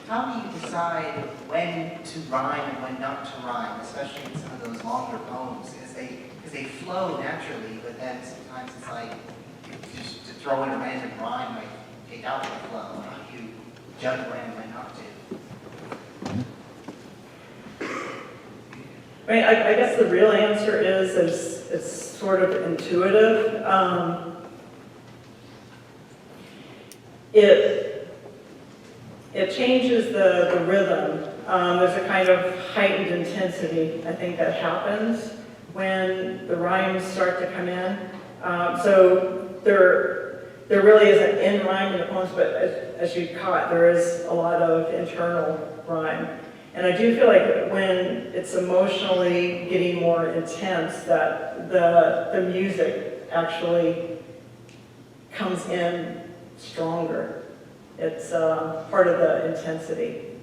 how do you decide when to rhyme and when not to rhyme, especially in some of those longer poems? Because they flow naturally, but then sometimes it's like, just to throw in a random rhyme might take out the flow. How do you judge when and when not to? I mean, I guess the real answer is it's sort of intuitive. It changes the rhythm. There's a kind of heightened intensity, I think, that happens when the rhymes start to come in. So there really is an in rhyme in the poems, but as you caught, there is a lot of internal rhyme. And I do feel like when it's emotionally getting more intense, that the music actually comes in stronger. It's part of the intensity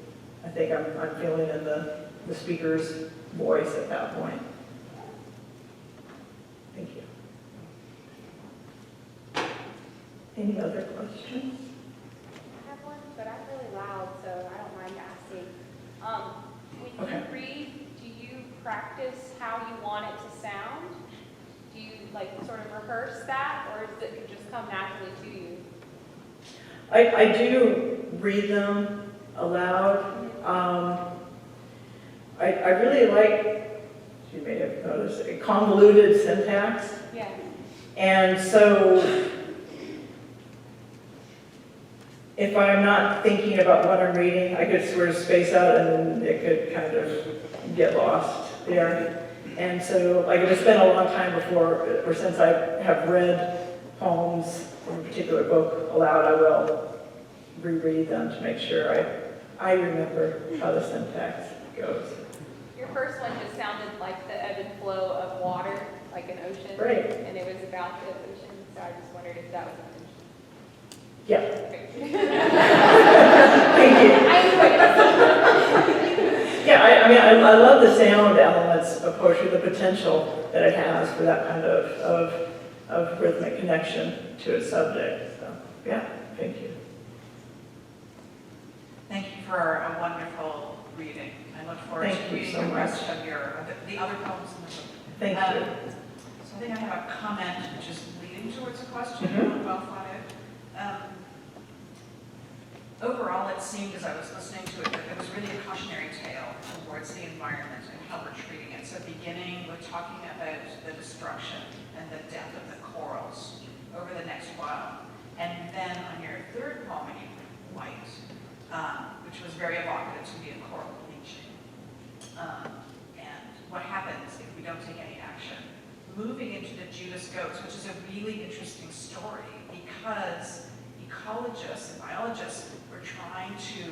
I think I'm feeling in the speaker's voice at that point. Thank you. Any other questions? I have one, but I'm really loud, so I don't mind asking. When you read, do you practice how you want it to sound? Do you like sort of rehearse that, or does it just come naturally to you? I do read them aloud. I really like, you may have noticed, a convoluted syntax. Yeah. And so if I'm not thinking about what I'm reading, I could sort of space out and then it could kind of get lost there. And so like if it's been a long time before or since I have read poems from a particular book aloud, I will reread them to make sure I remember how the syntax goes. Your first one just sounded like the ebb and flow of water, like an ocean. Right. And it was about the ocean, so I just wondered if that was intentional. Yeah. Okay. Thank you. I enjoyed it. Yeah, I mean, I love the sound elements of poetry, the potential that it has for that kind of rhythmic connection to its subject. So, yeah, thank you. Thank you for a wonderful reading. I look forward Thank to you reading so the rest much. of the other poems in the book. Thank you. So I think I have a comment which is leading towards a question, well thought out. Overall, it seemed as I was listening to it that it was really a cautionary tale towards the environment and how we're treating it. So beginning with talking about the destruction and the death of the corals over the next while. And then on your third poem, you put white, which was very evocative to me of coral bleaching. And what happens if we don't take any action? Moving into the Judas Goats, which is a really interesting story because ecologists and biologists were trying to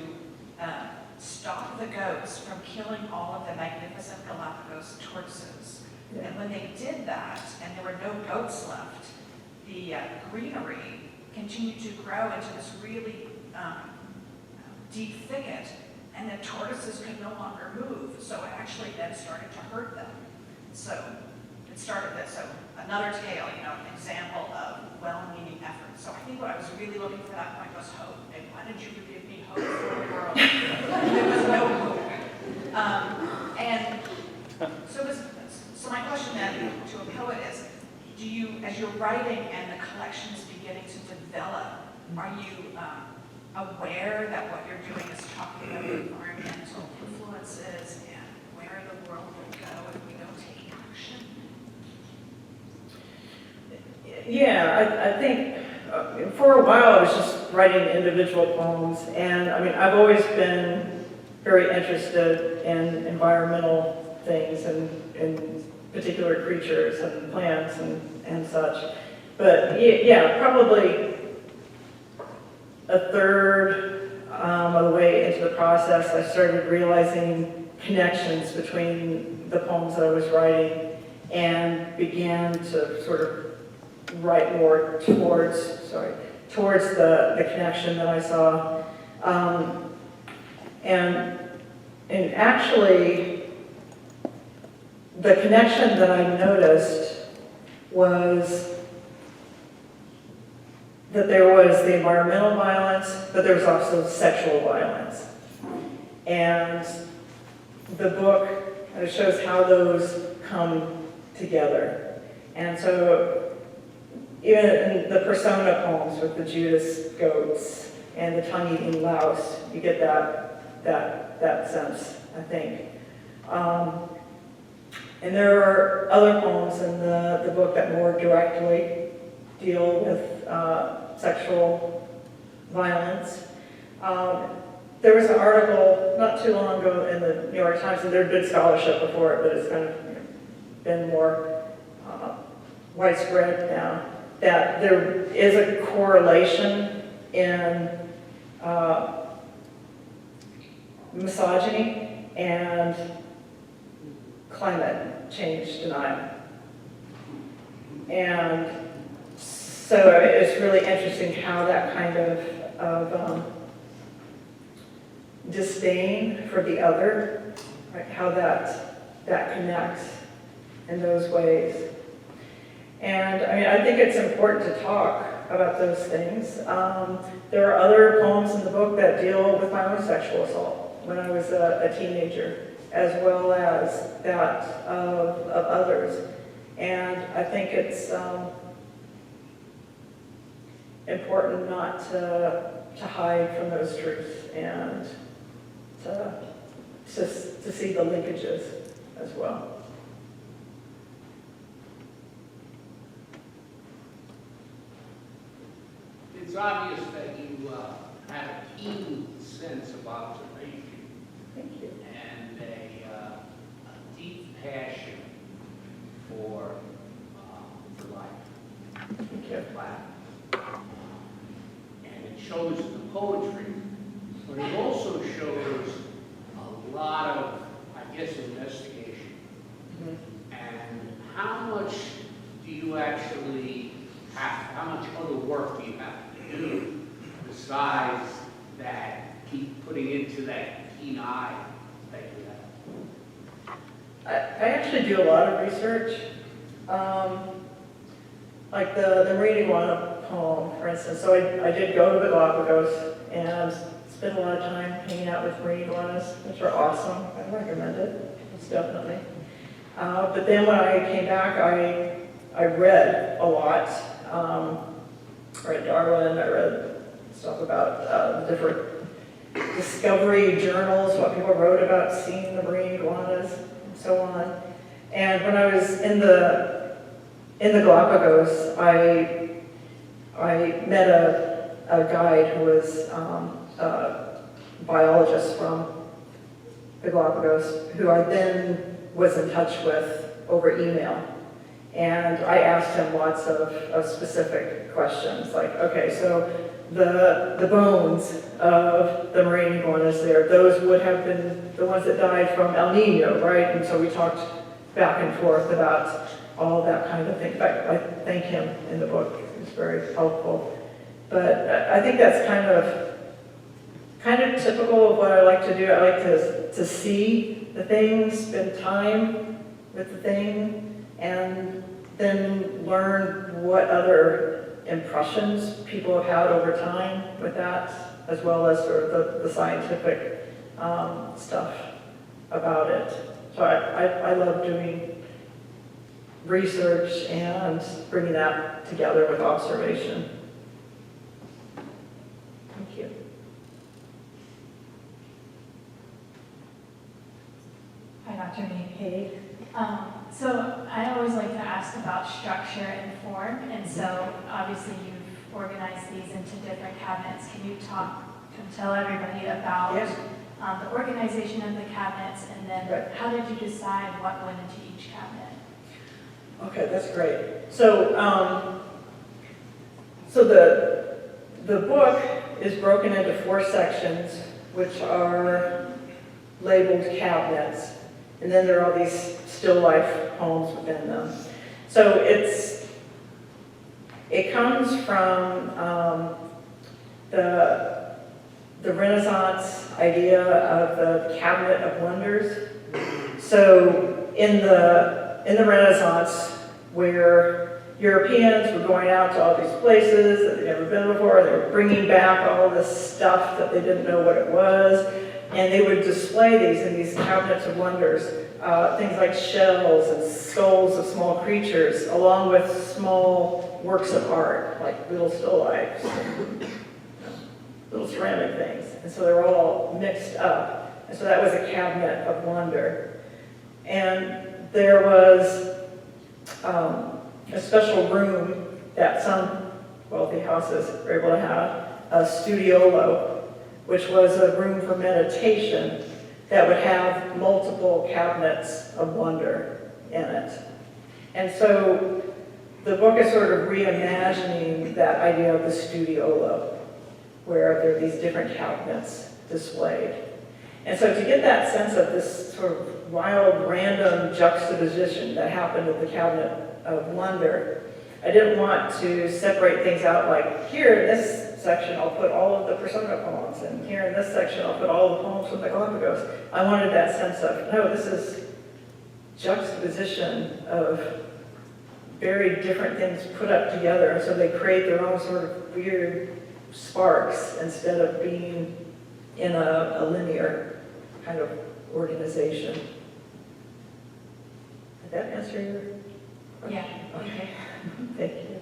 stop the goats from killing all of the magnificent Galapagos tortoises. Yeah. And when they did that, and there were no goats left, the greenery continued to grow into this really deep thicket, and the tortoises could no longer move. So it actually then started to hurt them. So it started this. So another tale, an example of well-meaning effort. So I think what I was really looking for that point was hope. And why did you give me hope for the world? There was no hope. And so my question then to a poet is, do you, as you're writing and the collection is beginning to develop, are you aware that what you're doing is talking about environmental influences and where the world will go if we don't take action? Yeah, I think for a while I was just writing individual poems, and I mean, I've always been very interested in environmental things and in particular creatures and plants and such. But yeah, probably a third of the way into the process, I started realizing connections between the poems that I was writing and began to sort of write more towards the connection that I saw. And actually, the connection that I noticed was that there was the environmental violence, but there was also sexual violence. And the book shows how those come together. And so even in the persona poems with the Judas Goats and the tongue-eating louse, you get that sense, I think. And there are other poems in the book that more directly deal with sexual violence. There was an article not too long ago in the New York Times, and there had been scholarship before it, but it's kind of been more widespread now, that there is a correlation in misogyny and climate change denial. And so it's really interesting how that kind of disdain for the other, right, how that connects in those ways. And I mean, I think it's important to talk about those things. There are other poems in the book that deal with my own sexual assault when I was a teenager, as well as that of others. And I think it's important not to hide from those truths and to see the linkages as well. It's obvious that you have a keen sense of observation. Thank you. And a deep passion for life. Thank you. And it shows in the poetry, but it also shows a lot of, I guess, investigation. Mm-hmm. And how much do you actually how much other work do you have to do besides that, keep putting into that keen eye that you have? I actually do a lot of research. Like the Marine Iguana poem, for instance. So I did go to the Galapagos and spent a lot of time hanging out with marine iguanas, which are awesome. I recommend it, most definitely. But then when I came back, I read a lot. I read Darwin, I read stuff about different discovery journals, what people wrote about seeing the marine iguanas, and so on. And when I was in the Galapagos, I met a guide who was a biologist from the Galapagos, who I then was in touch with over email. And I asked him lots of specific questions, like, okay, so the bones of the marine iguanas there, those would have been the ones that died from El Nino, right? And so we talked back and forth about all that kind of thing. In fact, I thank him in the book. It's very helpful. But I think that's kind of typical of what I like to do. I like to see the thing, spend time with the thing, and then learn what other impressions people have had over time with that, as well as sort of the scientific stuff about it. So I love doing research and bringing that together with observation. Thank you. Hi, Dr. Meek. Hey. So I always like to ask about structure and form, and so obviously you've organized these into different cabinets. Can you tell everybody about the organization of the cabinets, and then how did you decide what went into each cabinet? Okay, that's great. So, so the book is broken into 4 sections, which are labeled cabinets, and then there are all these still life poems within them. So it comes from the Renaissance idea of the cabinet of wonders. So in the Renaissance, where Europeans were going out to all these places that they'd never been before, they were bringing back all this stuff that they didn't know what it was. And they would display these in these cabinets of wonders, things like shells and skulls of small creatures, along with small works of art, like little still lifes, little ceramic things. And so they're all mixed up. And so that was a cabinet of wonder. And there was a special room that some wealthy houses were able to have, a studiolo, which was a room for meditation that would have multiple cabinets of wonder in it. And so the book is sort of reimagining that idea of the studiolo, where there are these different cabinets displayed. And so to get that sense of this sort of wild, random juxtaposition that happened at the cabinet of wonder, I didn't want to separate things out like, here in this section I'll put all of the Persona poems, and here in this section I'll put all the poems from the Galapagos. I wanted that sense of, no, this is juxtaposition of very different things put up together, so they create their own sort of weird sparks instead of being in a linear kind of organization. Did that answer your question? Yeah. Okay. Thank you.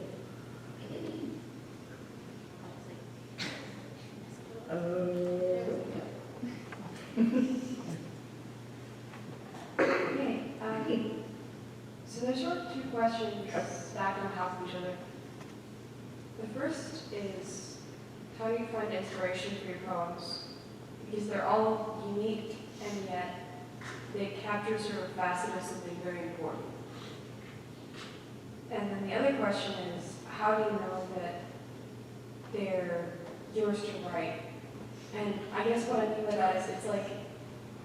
Okay, so there's sort of two questions stacked on top of each other. The first is, how do you find inspiration for your poems? Because they're all unique, and yet they capture sort of a facet of something very important. And then the other question is, how do you know that they're yours to write? And I guess what I mean by that is, it's like,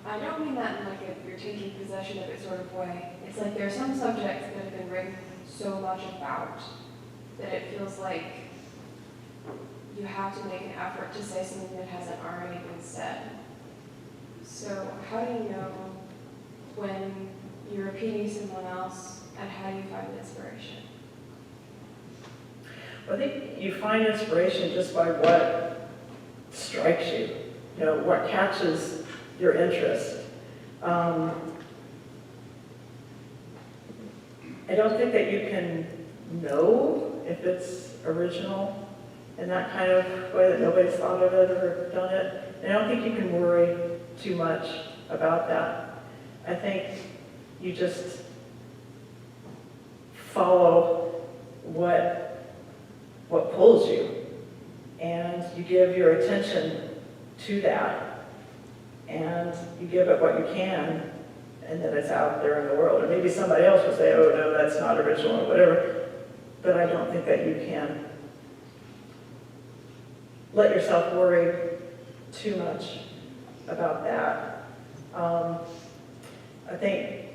I don't mean that in like a you're taking possession of it sort of way. It's like there are some subjects that have been written so much about that it feels like you have to make an effort to say something that hasn't already been said. So how do you know when you're repeating someone else, and how do you find inspiration? I think you find inspiration just by what strikes you, what catches your interest. I don't think that you can know if it's original in that kind of way, that nobody's thought of it or done it. And I don't think you can worry too much about that. I think you just follow what pulls you, and you give your attention to that, and you give it what you can, and then it's out there in the world. Or maybe somebody else will say, oh no, that's not original or whatever, but I don't think that you can let yourself worry too much about that. I think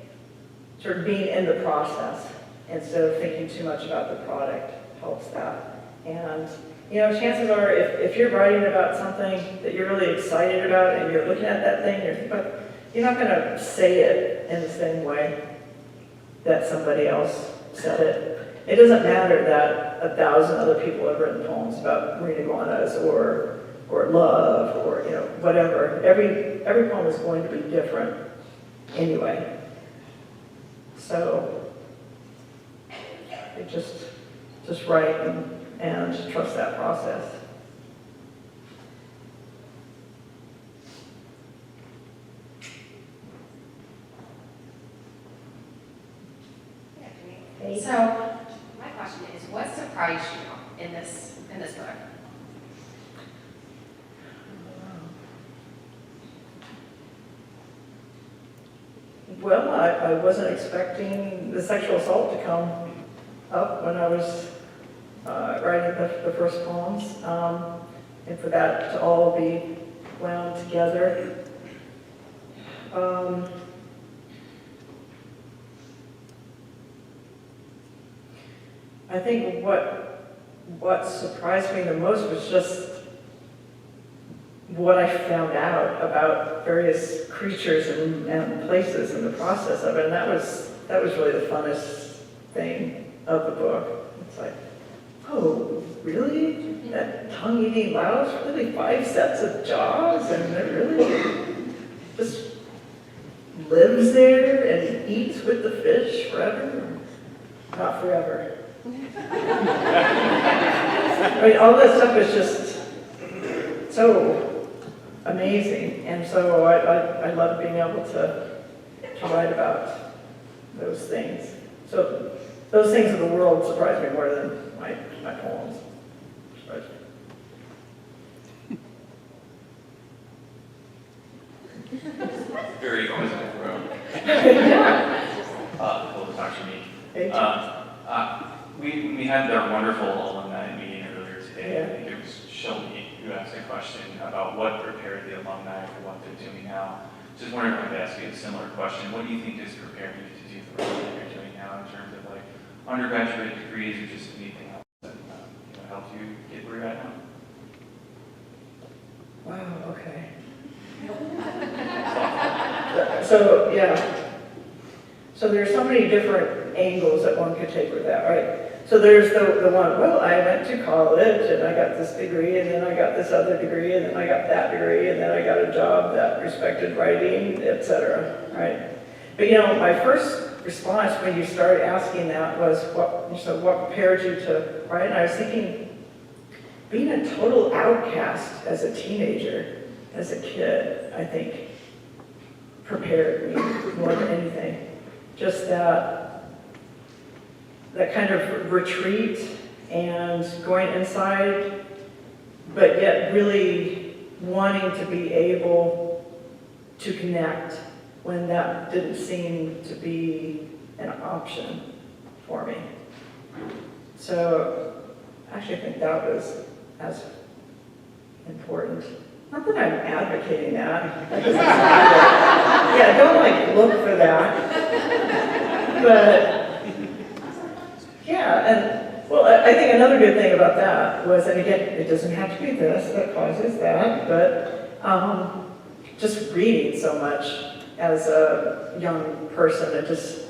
sort of being in the process instead of thinking too much about the product helps that. And chances are, if you're writing about something that you're really excited about and you're looking at that thing, you're not going to say it in the same way that somebody else said it. It doesn't matter that 1,000 other people have written poems about green iguanas or love or whatever. Every poem is going to be different anyway. So you just write and trust that process. So, my question is, what surprised you in this book? Well, I wasn't expecting the sexual assault to come up when I was writing the first poems, and for that to all be wound together. I think what surprised me the most was just what I found out about various creatures and places in the process of it, and that was really the funnest thing of the book. It's like, oh, really? That tongue-eating louse, really 5 sets of jaws, and they're really lives there and eats with the fish forever? Not forever. I mean, all that stuff is just so amazing, and so I love being able to write about those things. So those things of the world surprise me more than my poems surprise me. Very inquisitive room. Cool to talk to me. Thank you. We had our wonderful alumni meeting earlier today. Yeah. I think it was Shelby who asked a question about what prepared the alumni for what they're doing now. Just wondering if I could ask you a similar question. What do you think has prepared you to do the work that you're doing now in terms of like undergraduate degrees or just anything else that helped you get where you're at now? Wow, okay. So, yeah. So there's so many different angles that one could take with that, right? So there's the one, well, I went to college and I got this degree and then I got this other degree and then I got that degree and then I got a job that respected writing, etc., right? But my first response when you started asking that was, what prepared you to write? And I was thinking, being a total outcast as a teenager, as a kid, I think prepared me more than anything. Just that kind of retreat and going inside, but yet really wanting to be able to connect when that didn't seem to be an option for me. So I actually think that was as important. Not that I'm advocating that. Yeah, don't look for that. But yeah, and well, I think another good thing about that was, and again, it doesn't have to be this that causes that, but just reading so much as a young person, it just,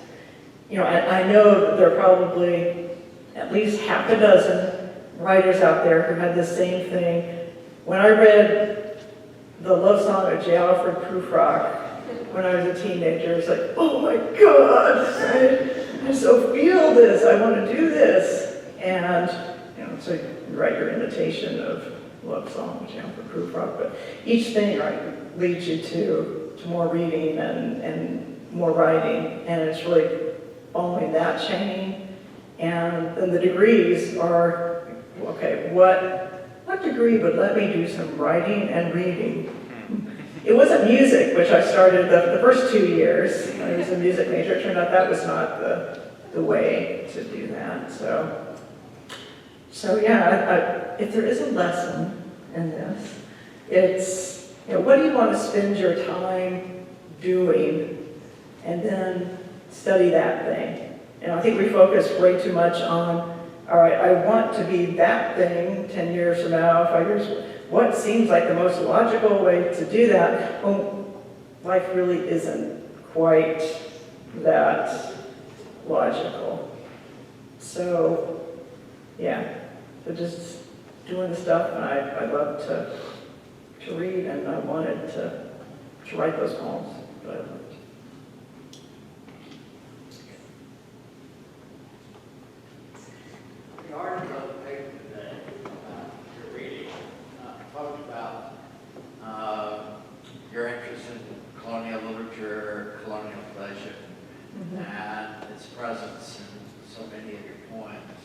I know that there are probably at least half a dozen writers out there who had the same thing. When I read the love song of J. Alfred Prufrock when I was a teenager, it's like, oh my God, I so feel this, I want to do this. And, so you write your imitation of love song of J. Alfred Prufrock, but each thing, right, leads you to more reading and more writing, and it's really following that chain. And then the degrees are, okay, what degree would let me do some writing and reading? It wasn't music, which I started the first 2 years. I was a music major. It turned out that was not the way to do that. So yeah, if there is a lesson in this, it's, what do you want to spend your time doing? And then study that thing. And I think we focus way too much on, all right, I want to be that thing 10 years from now, 5 years. What seems like the most logical way to do that? Well, life really isn't quite that logical. So, yeah, so just doing the stuff, and I love to read, and I wanted to write those poems. But The article on the paper today, you're reading, talked about your interest in colonial literature, colonial pleasure, and its presence in so many of your poems.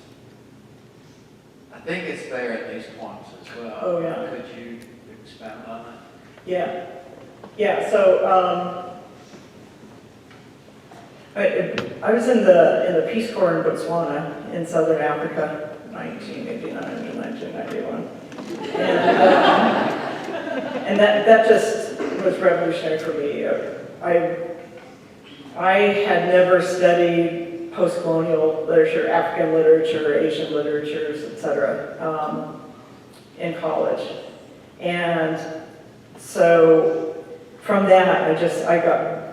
I think it's there in these poems as well. Oh, yeah. Could you expound on that? Yeah, so I was in the Peace Corps in Botswana in Southern Africa, 1989 to 1991. And that just was revolutionary for me. I had never studied post-colonial literature, African literature, Asian literatures, etc., in college. And so from that, I got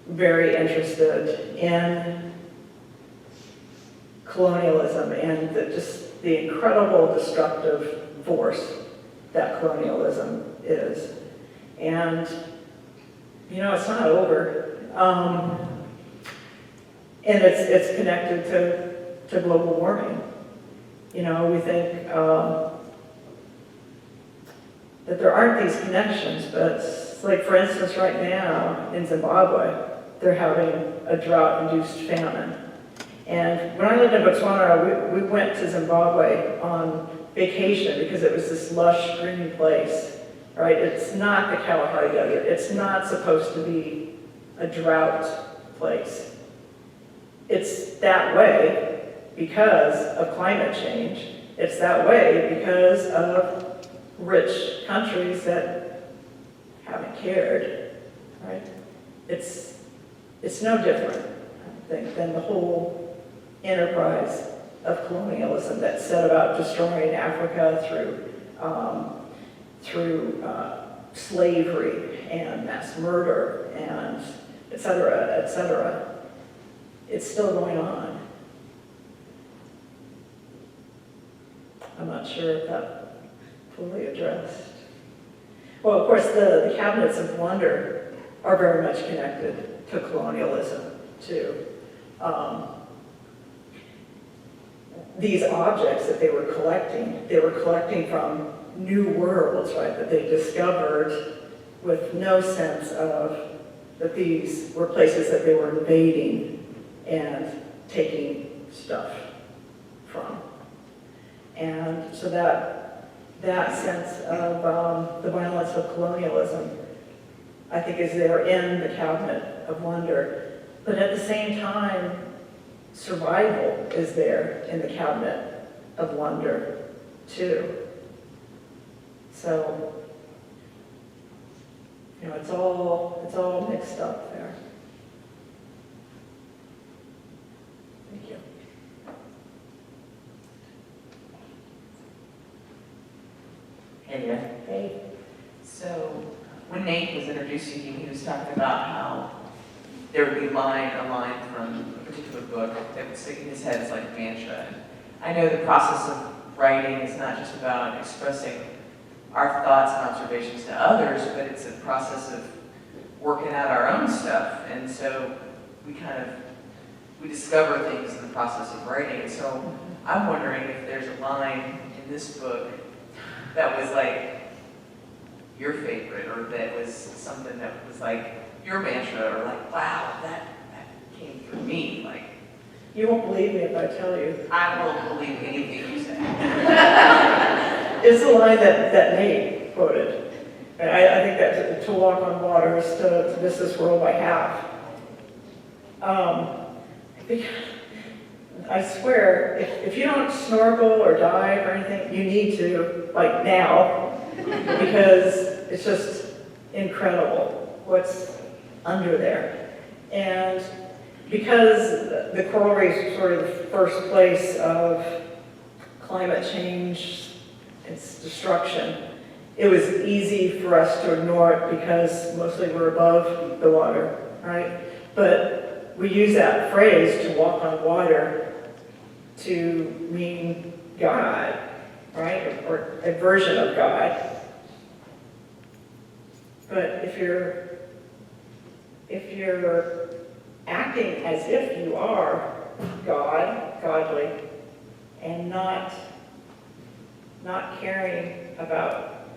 very interested in colonialism and just the incredible destructive force that colonialism is. And, it's not over. And it's connected to global warming. You know, we think that there aren't these connections, but like, for instance, right now in Zimbabwe, they're having a drought-induced famine. And when I lived in Botswana, we went to Zimbabwe on vacation because it was this lush green place, right? It's not the Kalahari Desert. It's not supposed to be a drought place. It's that way because of climate change. It's that way because of rich countries that haven't cared, right? It's no different, I think, than the whole enterprise of colonialism that set about destroying Africa through slavery and mass murder and et cetera, et cetera. It's still going on. I'm not sure if that fully addressed. Well, of course, the cabinets of wonder are very much connected to colonialism, too. These objects that they were collecting from new worlds, right, that they discovered with no sense of that these were places that they were invading and taking stuff from. And so that sense of the violence of colonialism, I think, is there in the cabinet of wonder. But at the same time, survival is there in the cabinet of wonder, too. So, you know, it's all mixed up there. Thank you. Hey there. Hey. So when Nate was introducing you, he was talking about how there would be a line from a particular book that would stick in his head as like a mantra. And I know the process of writing is not just about expressing our thoughts and observations to others, but it's a process of working out our own stuff. And so we discover things in the process of writing. And so I'm wondering if there's a line in this book that was like your favorite, or that was something that was like your mantra, or like, wow, that came through me. Like, You won't believe me if I tell you. I will believe anything you say. It's the line that Nate quoted. And I think that to walk on water is to miss this world by half. I swear, if you don't snorkel or dive or anything, you need to, like now, because it's just incredible what's under there. And because the coral reefs are sort of the first place of climate change, its destruction, it was easy for us to ignore it because mostly we're above the water, right? But we use that phrase, to walk on water, to mean God, right? Or a version of God. But if you're acting as if you are godly, and not caring about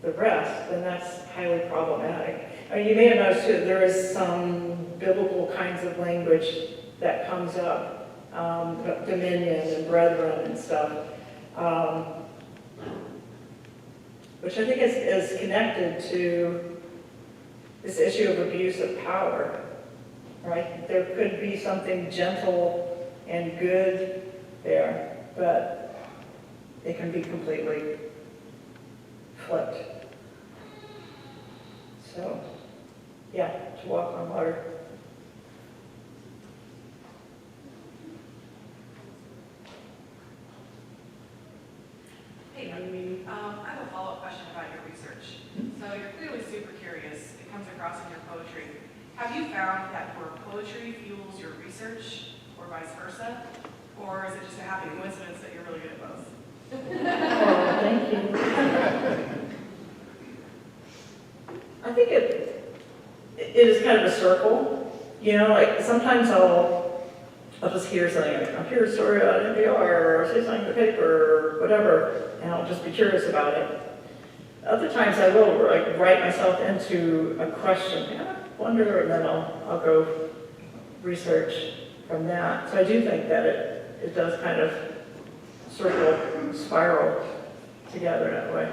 the rest, then that's highly problematic. I mean, you may have noticed too, there is some biblical kinds of language that comes up, dominion and brethren and stuff, which I think is connected to this issue of abuse of power, right? There could be something gentle and good there, but it can be completely flipped. So, yeah, to walk on water. Hey, I have a follow-up question about your research. So you're clearly super curious. It comes across in your poetry. Have you found that your poetry fuels your research, or vice versa? Or is it just a happy coincidence that you're really good at both? Oh, thank you. I think it is kind of a circle, you know, like sometimes I'll just hear something, like, I'll hear a story on NPR, or say something in the paper, or whatever, and I'll just be curious about it. Other times I will like write myself into a question, yeah, I wonder, and then I'll go research from that. So I do think that it does kind of circle, spiral together that way.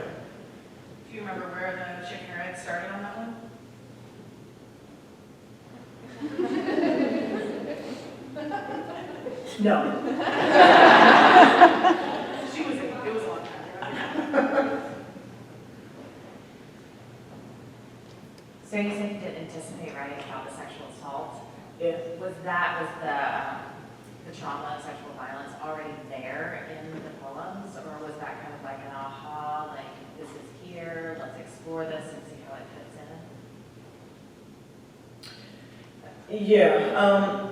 Do you remember where the chicken or egg started on that one? No. It was a long time. So you said you didn't anticipate writing about the sexual assault. Yeah. Was the trauma of sexual violence already there in the poems, or was that kind of like an aha, like this is here, let's explore this and see how it fits in? Yeah.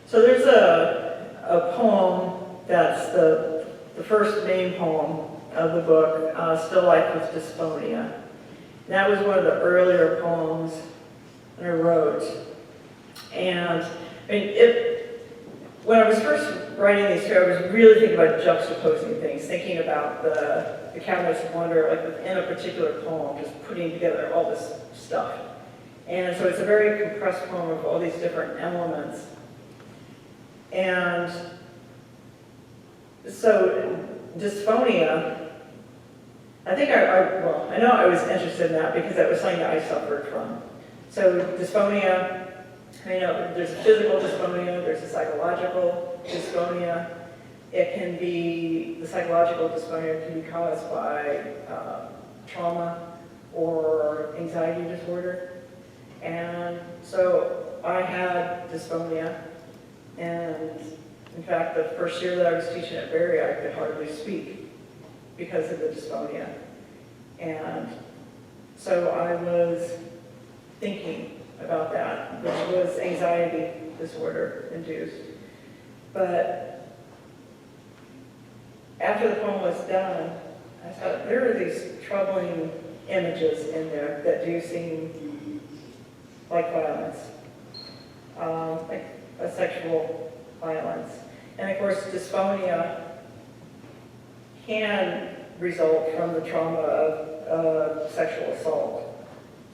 So there's a poem that's the first main poem of the book, Still Life with Dysphonia. That was one of the earlier poems that I wrote. And I mean, when I was first writing these two, I was really thinking about juxtaposing things, thinking about the Cabinets of Wonder, like within a particular poem, just putting together all this stuff. And so it's a very compressed poem of all these different elements. And so Dysphonia, I think I know I was interested in that because that was something that I suffered from. So dysphonia, I know there's a physical dysphonia, there's a psychological dysphonia. It can be, the psychological dysphonia can be caused by trauma or anxiety disorder. And so I had dysphonia, and in fact, the first year that I was teaching at Berry, I could hardly speak because of the dysphonia. And so I was thinking about that, which was anxiety disorder induced. But after the poem was done, I thought there are these troubling images in there that do seem like violence, like a sexual violence. And of course, dysphonia can result from the trauma of sexual assault.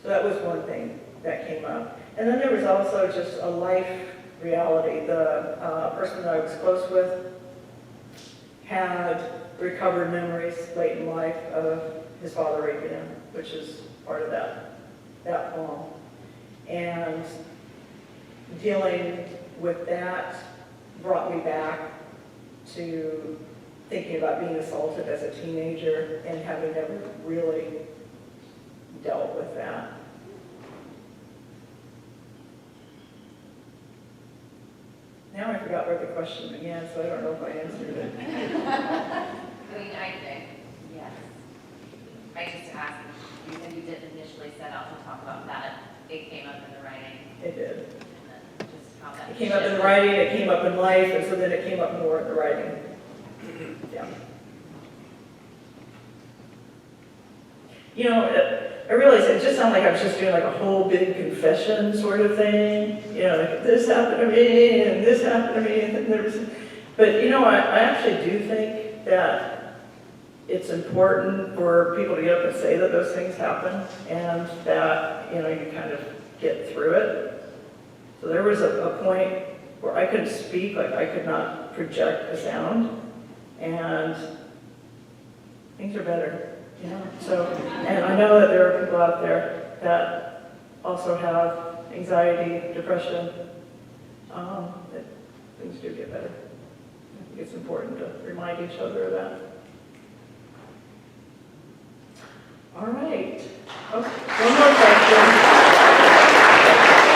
So that was one thing that came up. And then there was also just a life reality. The person that I was close with had recovered memories late in life of his father raping him, which is part of that poem. And dealing with that brought me back to thinking about being assaulted as a teenager and having never really dealt with that. Now I forgot where the question began, so I don't know if I answered it. I mean, yes. I just asked, you said you didn't initially set out to talk about that. It came up in the writing. It did. And then just how that. It came up in the writing, it came up in life, and so then it came up more in the writing. Yeah. You know, I realized it just sounded like I was just doing like a whole big confession sort of thing. You know, like this happened to me, and this happened to me, and then there was... But, you know, I actually do think that it's important for people to get up and say that those things happen, and that, you know, you kind of get through it. So there was a point where I couldn't speak, like I could not project a sound, and things are better, you know? So, and I know that there are people out there that also have anxiety, depression, that things do get better. I think it's important to remind each other of that. All right. Okay, one more question.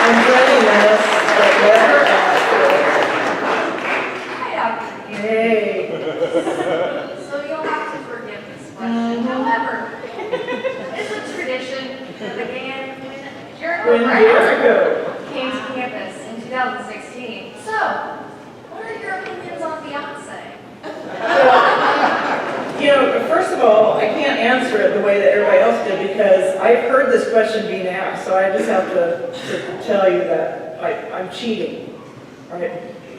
I'm dreading this, but never asked it. Hey. So you'll have to forgive this question. However, it's a tradition that began when Jericho came to campus in 2016. So, what are your opinions on Beyonce? You know, first first of all, I can't answer it the way that everybody else did because I've heard this question being asked, so I just have to tell you that I'm cheating, right?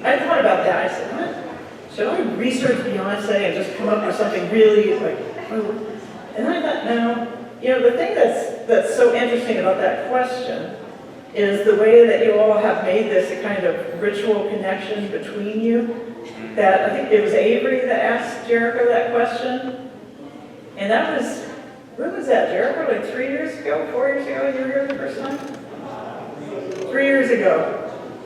I thought about that. I said, what? Should I research Beyonce and just come up with something really like, oh. And I thought, no. You know, the thing that's so interesting about that question is the way that you all have made this a kind of ritual connection between you. That I think it was Avery that asked Jericho that question. And that was, when was that, Jericho? Like 3 years ago, 4 years ago, you were here the first time? 3 years ago.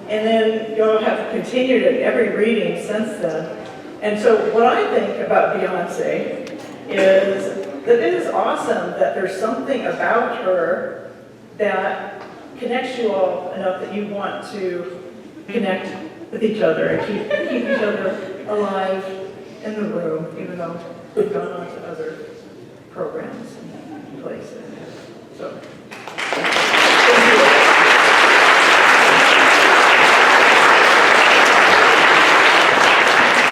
And then you all have continued at every reading since then. And so what I think about Beyonce is that it is awesome that there's something about her that connects you all enough that you want to connect with each other and keep each other alive in the room, even though we've gone on to other programs and places. So